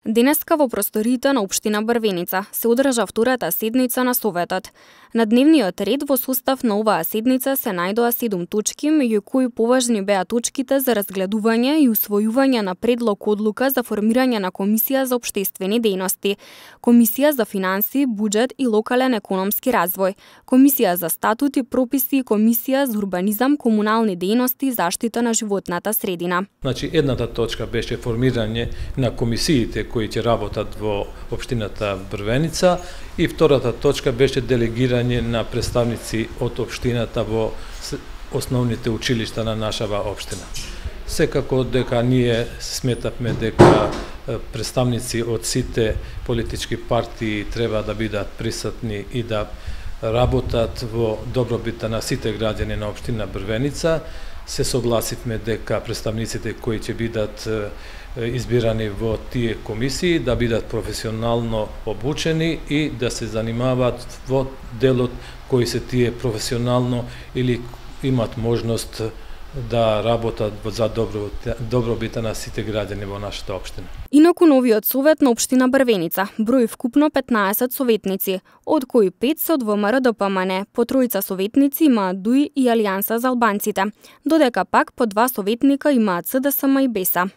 Денеска во просториите на општина Брвеница се одржа втората седница на Советот. На дневниот ред во состав на оваа седница се најдоа 7 точки, меѓу кои поважни беа точките за разгледување и усвојување на предлог одлука за формирање на Комисија за општествени дејности, Комисија за финансии, буџет и локален економски развој, Комисија за статут и прописи и Комисија за урбанизам, комунални дејности и заштита на животната средина. Значи, едната точка беше формирање на комисиите кои ќе работат во општината Брвеница и втората точка беше делегирање на представници од општината во основните училишта на нашава општина. Секако дека ние сметавме дека представници од сите политички партии треба да бидат присутни и да работат во добробита на сите граѓани на општина Брвеница. Се согласивме дека представниците кои ќе бидат избирани во тие комисии да бидат професионално обучени и да се занимаваат во делот кои се тие професионално или имат можност да работат за добробита на сите граѓани во нашата општина. Инаку новиот совет на општина Брвеница брои вкупно 15 советници, од кои 5 се од ВМРО-ДПМН, по 3 советници имаат ДУИ и Алијанса за албанците, додека пак по 2 советника имаат СДСМ и БЕСА.